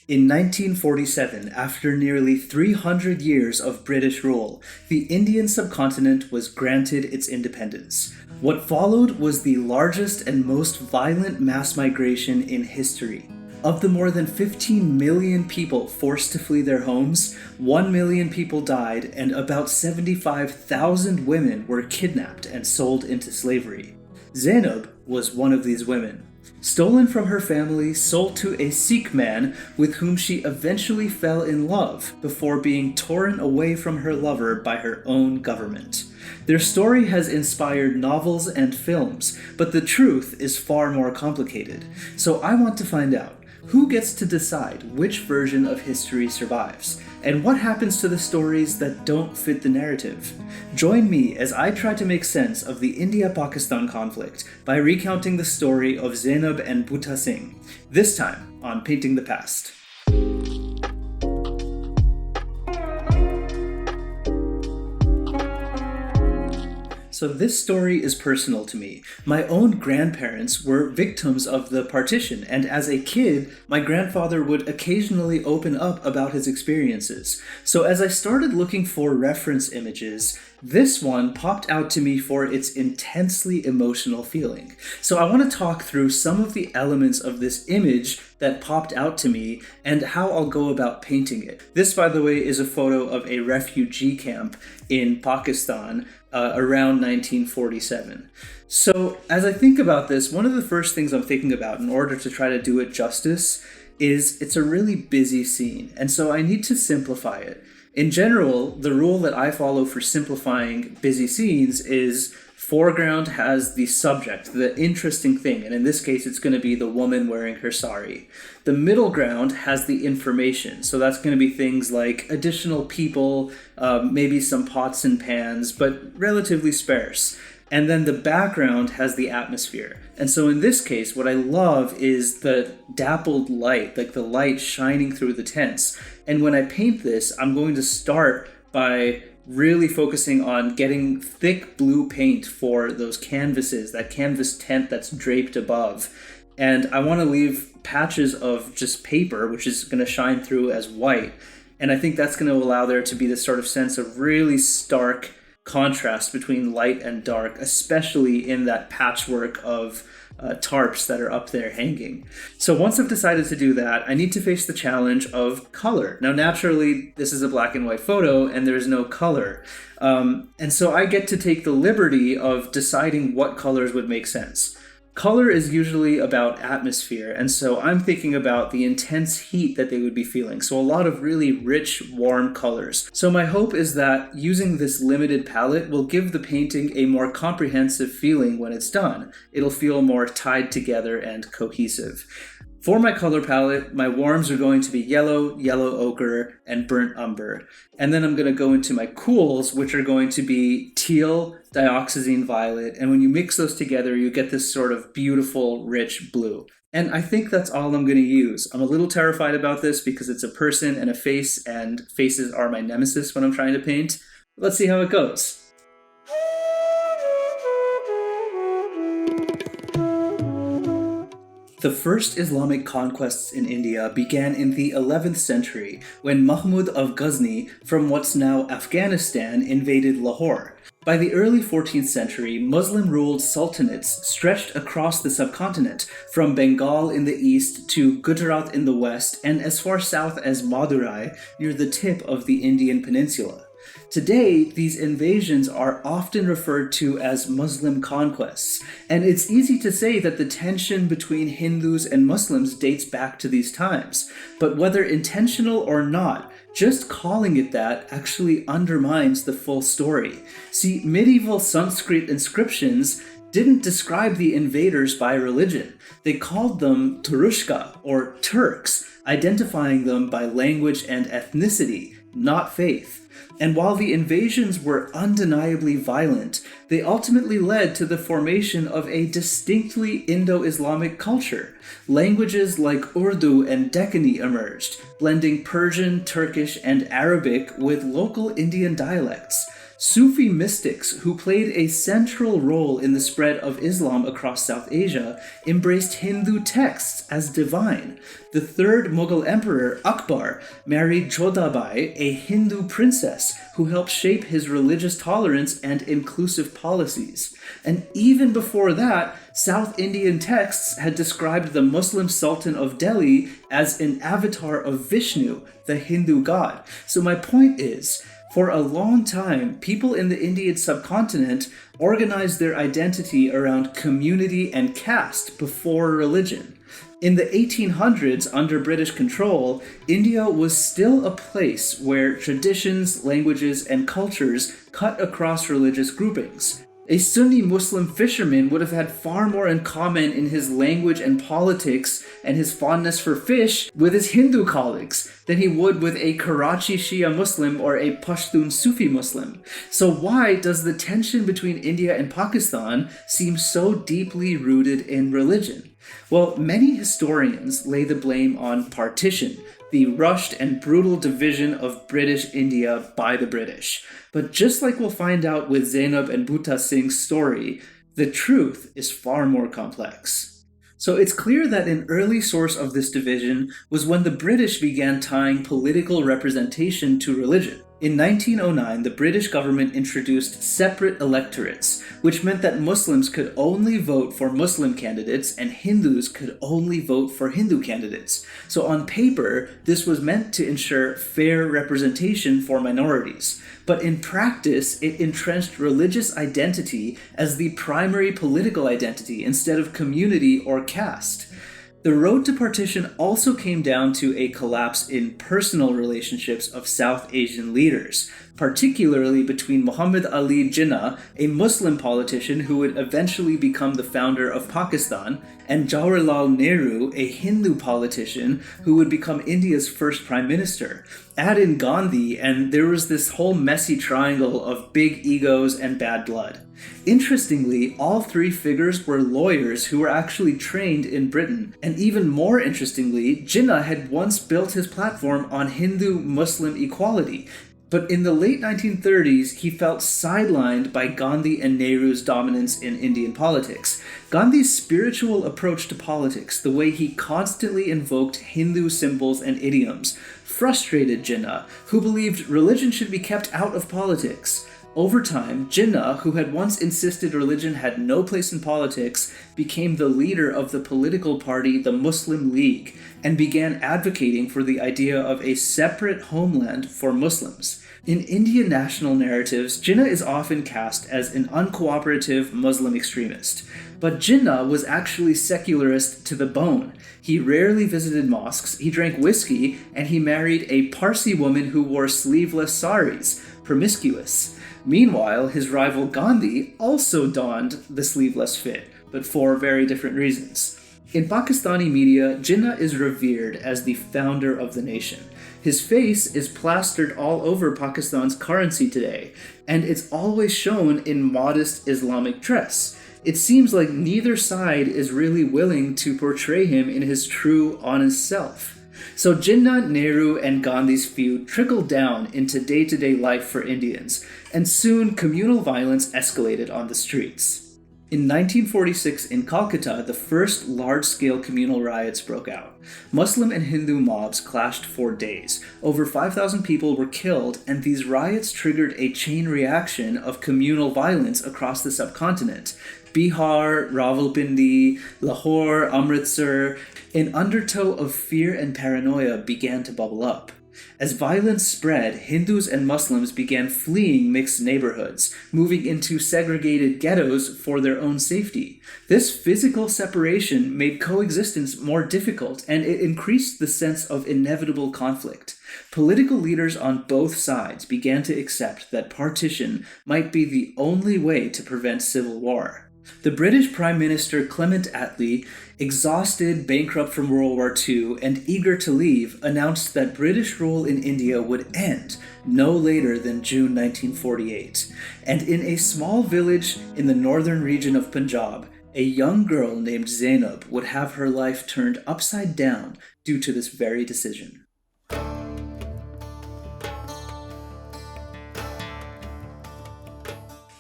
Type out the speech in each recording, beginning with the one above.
In 1947, after nearly 300 years of British rule, the Indian subcontinent was granted its independence. What followed was the largest and most violent mass migration in history. Of the more than 15 million people forced to flee their homes, 1 million people died and about 75,000 women were kidnapped and sold into slavery. Zainab was one of these women. Stolen from her family, sold to a Sikh man with whom she eventually fell in love before being torn away from her lover by her own government. Their story has inspired novels and films, but the truth is far more complicated. So I want to find out, who gets to decide which version of history survives? And what happens to the stories that don't fit the narrative? Join me as I try to make sense of the India-Pakistan conflict by recounting the story of Zainab and Bhuta Singh, this time on Painting the Past. So this story is personal to me. My own grandparents were victims of the partition, and as a kid, my grandfather would occasionally open up about his experiences. So as I started looking for reference images, this one popped out to me for its intensely emotional feeling. So I want to talk through some of the elements of this image that popped out to me and how I'll go about painting it. This, by the way, is a photo of a refugee camp in Pakistan around 1947. So as I think about this, one of the first things I'm thinking about in order to try to do it justice is it's a really busy scene, and so I need to simplify it. In general, the rule that I follow for simplifying busy scenes is foreground has the subject, the interesting thing, and in this case it's going to be the woman wearing her sari. The middle ground has the information, so that's going to be things like additional people, maybe some pots and pans, but relatively sparse. And then the background has the atmosphere. And so in this case, what I love is the dappled light, like the light shining through the tents. And when I paint this, I'm going to start by really focusing on getting thick blue paint for those canvases, that canvas tent that's draped above. And I want to leave patches of just paper, which is going to shine through as white. And I think that's going to allow there to be this sort of sense of really stark contrast between light and dark, especially in that patchwork of tarps that are up there hanging. So once I've decided to do that, I need to face the challenge of color. Now, naturally, this is a black and white photo and there's no color. And so I get to take the liberty of deciding what colors would make sense. Color is usually about atmosphere, and so I'm thinking about the intense heat that they would be feeling. So a lot of really rich, warm colors. So my hope is that using this limited palette will give the painting a more comprehensive feeling when it's done. It'll feel more tied together and cohesive. For my color palette, my warms are going to be yellow, yellow ochre, and burnt umber. And then I'm going to go into my cools, which are going to be teal, dioxazine violet, and when you mix those together, you get this sort of beautiful, rich blue. And I think that's all I'm going to use. I'm a little terrified about this because it's a person and a face, and faces are my nemesis when I'm trying to paint. Let's see how it goes. The first Islamic conquests in India began in the 11th century when Mahmud of Ghazni from what's now Afghanistan invaded Lahore. By the early 14th century, Muslim-ruled sultanates stretched across the subcontinent, from Bengal in the east to Gujarat in the west and as far south as Madurai near the tip of the Indian peninsula. Today, these invasions are often referred to as Muslim conquests, and it's easy to say that the tension between Hindus and Muslims dates back to these times. But whether intentional or not, just calling it that actually undermines the full story. See, medieval Sanskrit inscriptions didn't describe the invaders by religion. They called them Turushka, or Turks, identifying them by language and ethnicity, not faith. And while the invasions were undeniably violent, they ultimately led to the formation of a distinctly Indo-Islamic culture. Languages like Urdu and Deccani emerged, blending Persian, Turkish, and Arabic with local Indian dialects. Sufi mystics, who played a central role in the spread of Islam across South Asia, embraced Hindu texts as divine. The third Mughal emperor, Akbar, married Jodhabai, a Hindu princess who helped shape his religious tolerance and inclusive policies. And even before that, South Indian texts had described the Muslim Sultan of Delhi as an avatar of Vishnu, the Hindu god. So my point is, for a long time, people in the Indian subcontinent organized their identity around community and caste before religion. In the 1800s, under British control, India was still a place where traditions, languages, and cultures cut across religious groupings. A Sunni Muslim fisherman would have had far more in common in his language and politics and his fondness for fish with his Hindu colleagues than he would with a Karachi Shia Muslim or a Pashtun Sufi Muslim. So why does the tension between India and Pakistan seem so deeply rooted in religion? Well, many historians lay the blame on partition, the rushed and brutal division of British India by the British. But just like we'll find out with Zainab and Bhuta Singh's story, the truth is far more complex. So it's clear that an early source of this division was when the British began tying political representation to religion. In 1909, the British government introduced separate electorates, which meant that Muslims could only vote for Muslim candidates and Hindus could only vote for Hindu candidates. So on paper, this was meant to ensure fair representation for minorities. But in practice, it entrenched religious identity as the primary political identity instead of community or caste. The road to partition also came down to a collapse in personal relationships of South Asian leaders, particularly between Muhammad Ali Jinnah, a Muslim politician who would eventually become the founder of Pakistan, and Jawaharlal Nehru, a Hindu politician who would become India's first prime minister. Add in Gandhi, and there was this whole messy triangle of big egos and bad blood. Interestingly, all three figures were lawyers who were actually trained in Britain. And even more interestingly, Jinnah had once built his platform on Hindu-Muslim equality. But in the late 1930s, he felt sidelined by Gandhi and Nehru's dominance in Indian politics. Gandhi's spiritual approach to politics, the way he constantly invoked Hindu symbols and idioms, frustrated Jinnah, who believed religion should be kept out of politics. Over time, Jinnah, who had once insisted religion had no place in politics, became the leader of the political party, the Muslim League, and began advocating for the idea of a separate homeland for Muslims. In Indian national narratives, Jinnah is often cast as an uncooperative Muslim extremist. But Jinnah was actually secularist to the bone. He rarely visited mosques, he drank whiskey, and he married a Parsi woman who wore sleeveless saris, promiscuous. Meanwhile, his rival Gandhi also donned the sleeveless fit, but for very different reasons. In Pakistani media, Jinnah is revered as the founder of the nation. His face is plastered all over Pakistan's currency today, and it's always shown in modest Islamic dress. It seems like neither side is really willing to portray him in his true, honest self. So Jinnah, Nehru, and Gandhi's feud trickled down into day-to-day life for Indians, and soon communal violence escalated on the streets. In 1946 in Calcutta, the first large-scale communal riots broke out. Muslim and Hindu mobs clashed for days. Over 5,000 people were killed, and these riots triggered a chain reaction of communal violence across the subcontinent. Bihar, Rawalpindi, Lahore, Amritsar, an undertow of fear and paranoia began to bubble up. As violence spread, Hindus and Muslims began fleeing mixed neighborhoods, moving into segregated ghettos for their own safety. This physical separation made coexistence more difficult, and it increased the sense of inevitable conflict. Political leaders on both sides began to accept that partition might be the only way to prevent civil war. The British Prime Minister Clement Attlee, exhausted, bankrupt from World War II, and eager to leave, announced that British rule in India would end no later than June 1948. And in a small village in the northern region of Punjab, a young girl named Zainab would have her life turned upside down due to this very decision.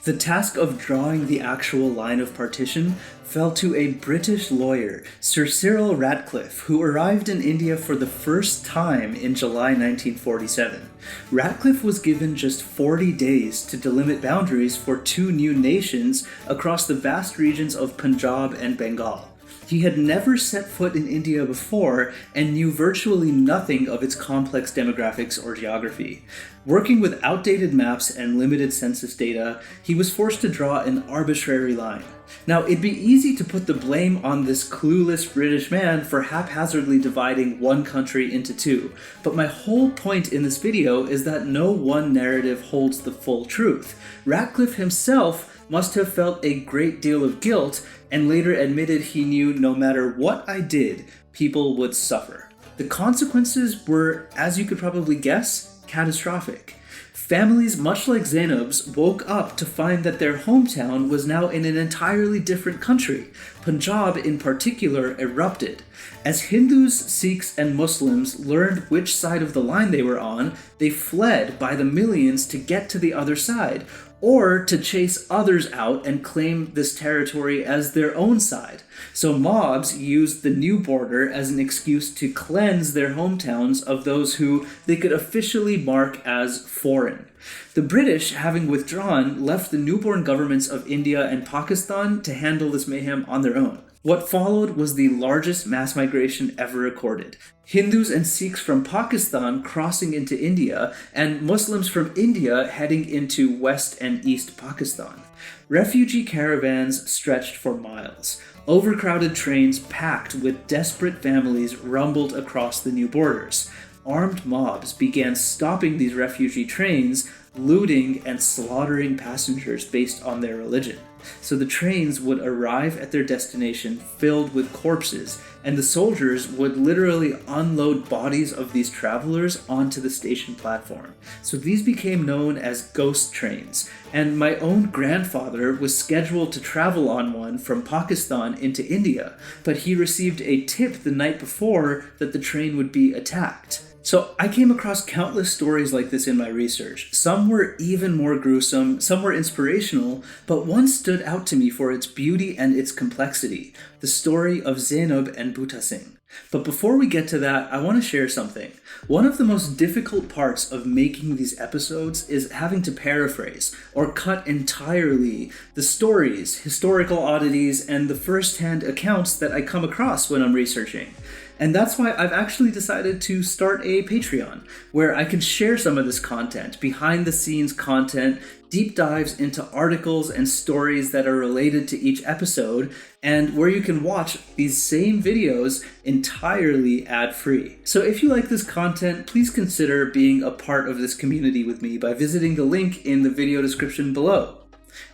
The task of drawing the actual line of partition fell to a British lawyer, Sir Cyril Ratcliffe, who arrived in India for the first time in July 1947. Ratcliffe was given just 40 days to delimit boundaries for two new nations across the vast regions of Punjab and Bengal. He had never set foot in India before and knew virtually nothing of its complex demographics or geography. Working with outdated maps and limited census data, he was forced to draw an arbitrary line. Now, it'd be easy to put the blame on this clueless British man for haphazardly dividing one country into two, but my whole point in this video is that no one narrative holds the full truth. Ratcliffe himself must have felt a great deal of guilt and later admitted he knew no matter what I did, people would suffer. The consequences were, as you could probably guess, catastrophic. Families much like Zainab's woke up to find that their hometown was now in an entirely different country. Punjab in particular erupted. As Hindus, Sikhs, and Muslims learned which side of the line they were on, they fled by the millions to get to the other side, or to chase others out and claim this territory as their own side. So mobs used the new border as an excuse to cleanse their hometowns of those who they could officially mark as foreign. The British, having withdrawn, left the newborn governments of India and Pakistan to handle this mayhem on their own. What followed was the largest mass migration ever recorded. Hindus and Sikhs from Pakistan crossing into India, and Muslims from India heading into West and East Pakistan. Refugee caravans stretched for miles. Overcrowded trains packed with desperate families rumbled across the new borders. Armed mobs began stopping these refugee trains, looting and slaughtering passengers based on their religion. So the trains would arrive at their destination filled with corpses, and the soldiers would literally unload bodies of these travelers onto the station platform. So these became known as ghost trains, and my own grandfather was scheduled to travel on one from Pakistan into India, but he received a tip the night before that the train would be attacked. So I came across countless stories like this in my research. Some were even more gruesome, some were inspirational, but one stood out to me for its beauty and its complexity, the story of Zainab and Bhuta Singh. But before we get to that, I want to share something. One of the most difficult parts of making these episodes is having to paraphrase, or cut entirely, the stories, historical oddities, and the first-hand accounts that I come across when I'm researching. And that's why I've actually decided to start a Patreon, where I can share some of this content, behind-the-scenes content, deep dives into articles and stories that are related to each episode, and where you can watch these same videos entirely ad-free. So if you like this content, please consider being a part of this community with me by visiting the link in the video description below.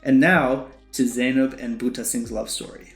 And now, to Zainab and Bhuta Singh's love story.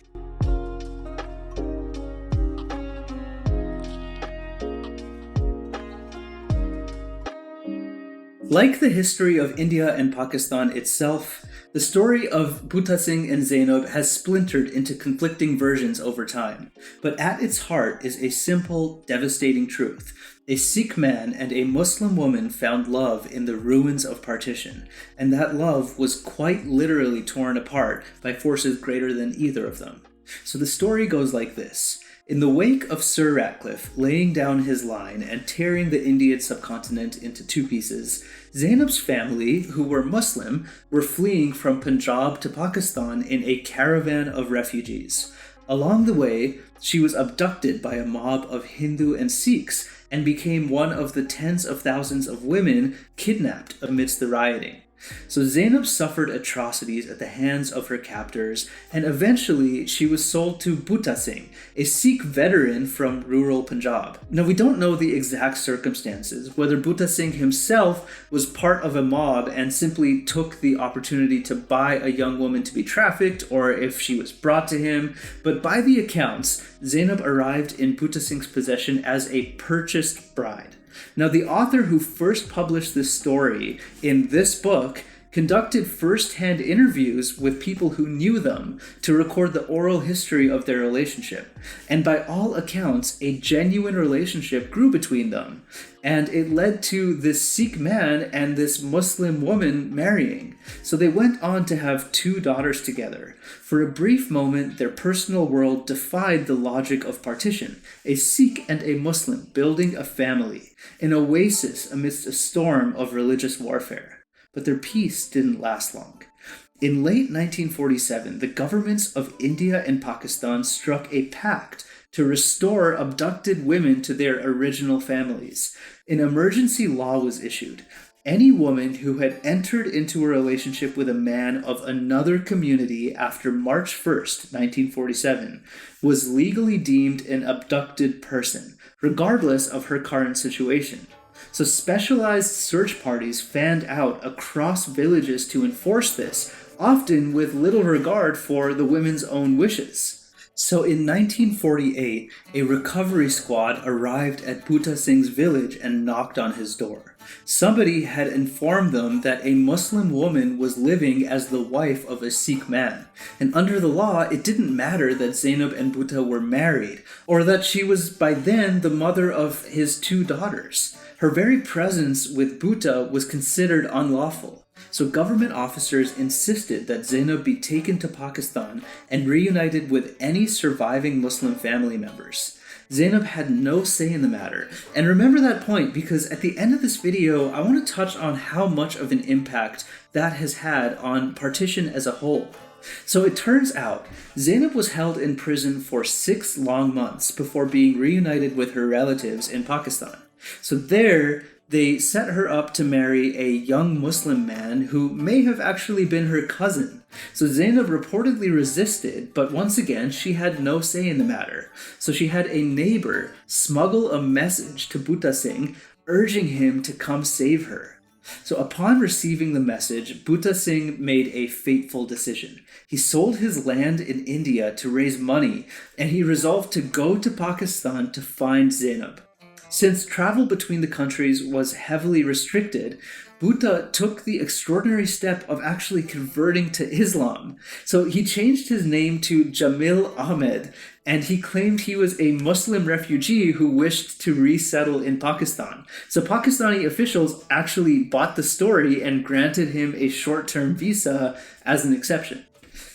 Like the history of India and Pakistan itself, the story of Bhuta Singh and Zainab has splintered into conflicting versions over time. But at its heart is a simple, devastating truth. A Sikh man and a Muslim woman found love in the ruins of partition, and that love was quite literally torn apart by forces greater than either of them. So the story goes like this. In the wake of Sir Ratcliffe laying down his line and tearing the Indian subcontinent into two pieces, Zainab's family, who were Muslim, were fleeing from Punjab to Pakistan in a caravan of refugees. Along the way, she was abducted by a mob of Hindu and Sikhs and became one of the tens of thousands of women kidnapped amidst the rioting. So Zainab suffered atrocities at the hands of her captors, and eventually she was sold to Bhuta Singh, a Sikh veteran from rural Punjab. Now we don't know the exact circumstances, whether Bhuta Singh himself was part of a mob and simply took the opportunity to buy a young woman to be trafficked, or if she was brought to him, but by the accounts, Zainab arrived in Bhuta Singh's possession as a purchased bride. Now, the author who first published this story in this book conducted first-hand interviews with people who knew them to record the oral history of their relationship. And by all accounts, a genuine relationship grew between them. And it led to this Sikh man and this Muslim woman marrying. So they went on to have 2 daughters together. For a brief moment, their personal world defied the logic of partition. A Sikh and a Muslim building a family, an oasis amidst a storm of religious warfare. But their peace didn't last long. In late 1947, the governments of India and Pakistan struck a pact to restore abducted women to their original families. An emergency law was issued. Any woman who had entered into a relationship with a man of another community after March 1st, 1947, was legally deemed an abducted person, regardless of her current situation. So specialized search parties fanned out across villages to enforce this, often with little regard for the women's own wishes. So in 1948, a recovery squad arrived at Bhuta Singh's village and knocked on his door. Somebody had informed them that a Muslim woman was living as the wife of a Sikh man. And under the law, it didn't matter that Zainab and Bhuta were married, or that she was by then the mother of his 2 daughters. Her very presence with Bhuta was considered unlawful. So government officers insisted that Zainab be taken to Pakistan and reunited with any surviving Muslim family members. Zainab had no say in the matter. And remember that point, because at the end of this video, I want to touch on how much of an impact that has had on partition as a whole. So it turns out, Zainab was held in prison for 6 long months before being reunited with her relatives in Pakistan. So there, they set her up to marry a young Muslim man who may have actually been her cousin. So Zainab reportedly resisted, but once again, she had no say in the matter. So she had a neighbor smuggle a message to Bhuta Singh, urging him to come save her. So upon receiving the message, Bhuta Singh made a fateful decision. He sold his land in India to raise money, and he resolved to go to Pakistan to find Zainab. Since travel between the countries was heavily restricted, Bhuta took the extraordinary step of actually converting to Islam. So he changed his name to Jamil Ahmed, and he claimed he was a Muslim refugee who wished to resettle in Pakistan. So Pakistani officials actually bought the story and granted him a short-term visa as an exception.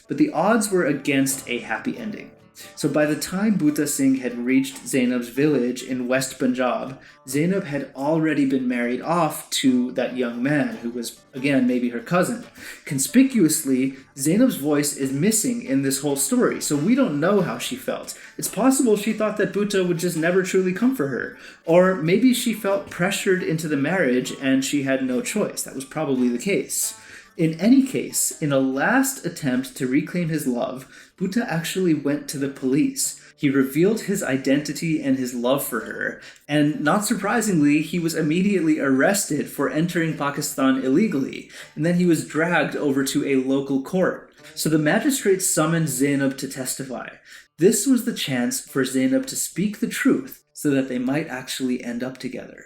But the odds were against a happy ending. So by the time Bhuta Singh had reached Zainab's village in West Punjab, Zainab had already been married off to that young man who was, again, maybe her cousin. Conspicuously, Zainab's voice is missing in this whole story, so we don't know how she felt. It's possible she thought that Bhuta would just never truly come for her. Or maybe she felt pressured into the marriage and she had no choice. That was probably the case. In any case, in a last attempt to reclaim his love, Bhuta actually went to the police. He revealed his identity and his love for her, and not surprisingly, he was immediately arrested for entering Pakistan illegally, and then he was dragged over to a local court. So the magistrate summoned Zainab to testify. This was the chance for Zainab to speak the truth so that they might actually end up together.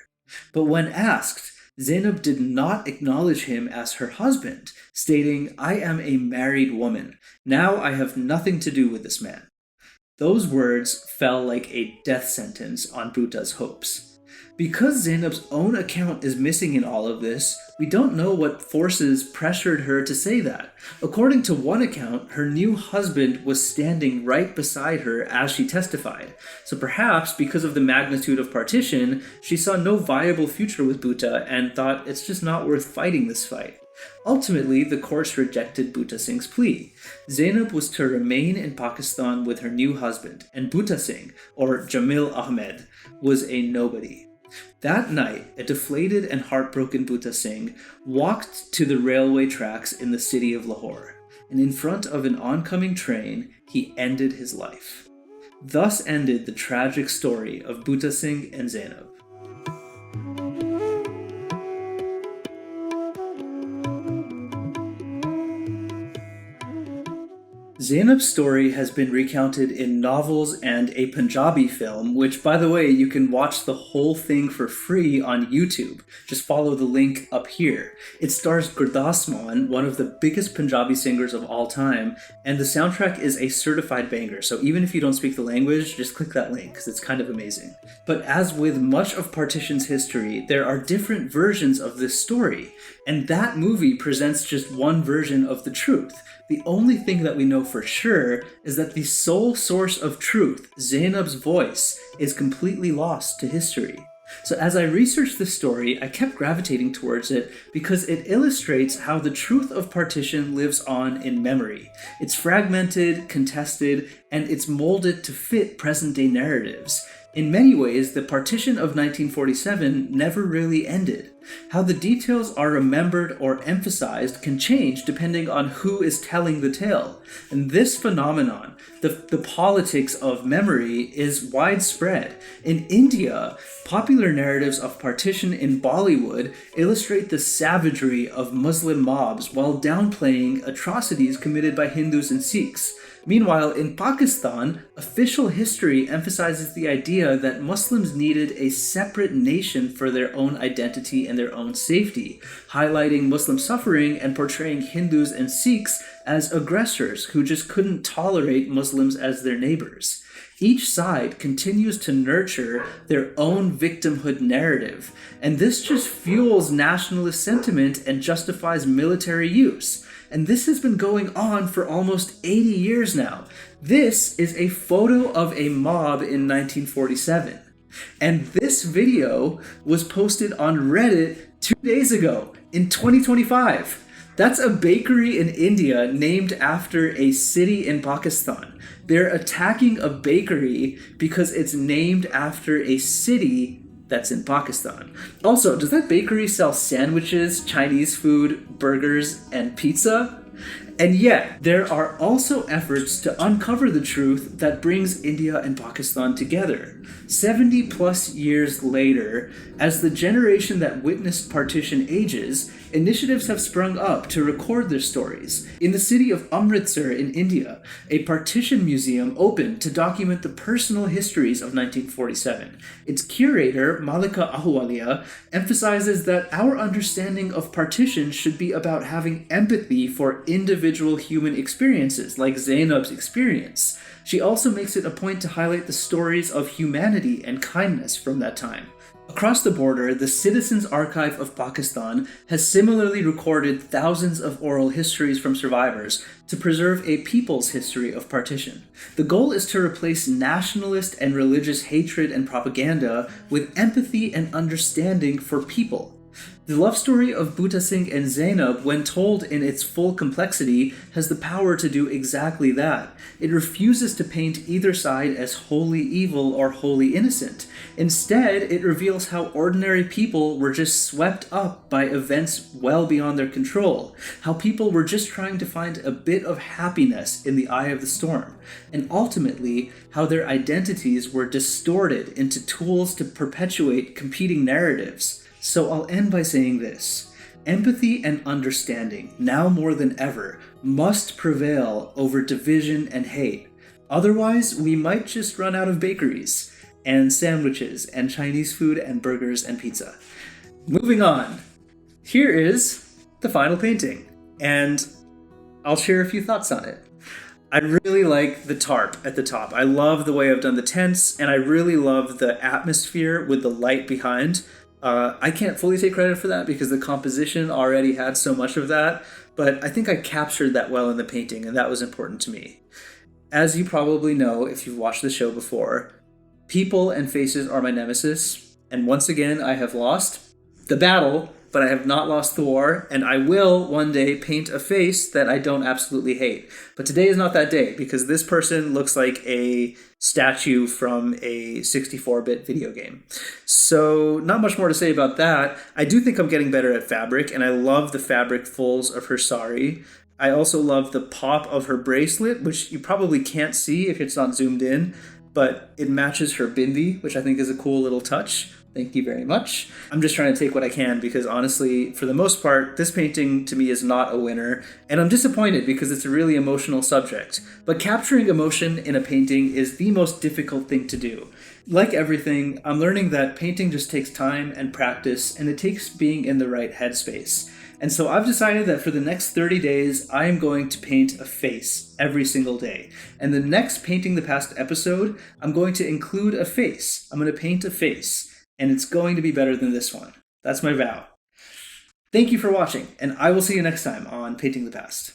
But when asked, Zainab did not acknowledge him as her husband, stating, "I am a married woman. Now I have nothing to do with this man." Those words fell like a death sentence on Bhuta's hopes. Because Zainab's own account is missing in all of this, we don't know what forces pressured her to say that. According to one account, her new husband was standing right beside her as she testified. So perhaps, because of the magnitude of partition, she saw no viable future with Bhuta and thought it's just not worth fighting this fight. Ultimately, the courts rejected Bhuta Singh's plea. Zainab was to remain in Pakistan with her new husband, and Bhuta Singh, or Jamil Ahmed, was a nobody. That night, a deflated and heartbroken Bhuta Singh walked to the railway tracks in the city of Lahore, and in front of an oncoming train, he ended his life. Thus ended the tragic story of Bhuta Singh and Zainab. Zainab's story has been recounted in novels and a Punjabi film, which, by the way, you can watch the whole thing for free on YouTube. Just follow the link up here. It stars Gurdas Mann, one of the biggest Punjabi singers of all time, and the soundtrack is a certified banger, so even if you don't speak the language, just click that link, because it's kind of amazing. But as with much of Partition's history, there are different versions of this story, and that movie presents just one version of the truth. The only thing that we know for sure is that the sole source of truth, Zainab's voice, is completely lost to history. So as I researched this story, I kept gravitating towards it because it illustrates how the truth of Partition lives on in memory. It's fragmented, contested, and it's molded to fit present-day narratives. In many ways, the Partition of 1947 never really ended. How the details are remembered or emphasized can change depending on who is telling the tale. And this phenomenon, the politics of memory, is widespread. In India, popular narratives of partition in Bollywood illustrate the savagery of Muslim mobs while downplaying atrocities committed by Hindus and Sikhs. Meanwhile, in Pakistan, official history emphasizes the idea that Muslims needed a separate nation for their own identity and their own safety, highlighting Muslim suffering and portraying Hindus and Sikhs as aggressors who just couldn't tolerate Muslims as their neighbors. Each side continues to nurture their own victimhood narrative, and this just fuels nationalist sentiment and justifies military use. And this has been going on for almost 80 years now. This is a photo of a mob in 1947. And this video was posted on Reddit 2 days ago in 2025. That's a bakery in India named after a city in Pakistan. They're attacking a bakery because it's named after a city that's in Pakistan. Also, does that bakery sell sandwiches, Chinese food, burgers, and pizza? And yet, there are also efforts to uncover the truth that brings India and Pakistan together. 70 plus years later, as the generation that witnessed partition ages, initiatives have sprung up to record their stories. In the city of Amritsar in India, a partition museum opened to document the personal histories of 1947. Its curator, Malika Ahluwalia, emphasizes that our understanding of partition should be about having empathy for individual human experiences, like Zainab's experience. She also makes it a point to highlight the stories of humanity and kindness from that time. Across the border, the Citizens Archive of Pakistan has similarly recorded thousands of oral histories from survivors to preserve a people's history of partition. The goal is to replace nationalist and religious hatred and propaganda with empathy and understanding for people. The love story of Bhuta Singh and Zainab, when told in its full complexity, has the power to do exactly that. It refuses to paint either side as wholly evil or wholly innocent. Instead, it reveals how ordinary people were just swept up by events well beyond their control, how people were just trying to find a bit of happiness in the eye of the storm, and ultimately, how their identities were distorted into tools to perpetuate competing narratives. So I'll end by saying this. Empathy and understanding, now more than ever, must prevail over division and hate. Otherwise, we might just run out of bakeries, and sandwiches, and Chinese food, and burgers, and pizza. Moving on. Here is the final painting, and I'll share a few thoughts on it. I really like the tarp at the top. I love the way I've done the tents, and I really love the atmosphere with the light behind. I can't fully take credit for that because the composition already had so much of that, but I think I captured that well in the painting, and that was important to me. As you probably know if you've watched the show before, people and faces are my nemesis, and once again I have lost the battle, but I have not lost the war, and I will one day paint a face that I don't absolutely hate. But today is not that day, because this person looks like a statue from a 64-bit video game. So not much more to say about that. I do think I'm getting better at fabric, and I love the fabric folds of her sari. I also love the pop of her bracelet, which you probably can't see if it's not zoomed in, but it matches her bindi, which I think is a cool little touch. Thank you very much. I'm just trying to take what I can because honestly, for the most part, this painting to me is not a winner, and I'm disappointed because it's a really emotional subject. But capturing emotion in a painting is the most difficult thing to do. Like everything, I'm learning that painting just takes time and practice, and it takes being in the right headspace. And so I've decided that for the next 30 days, I am going to paint a face every single day. And the next Painting the Past episode, I'm going to include a face. I'm going to paint a face. And it's going to be better than this one. That's my vow. Thank you for watching, and I will see you next time on Painting the Past.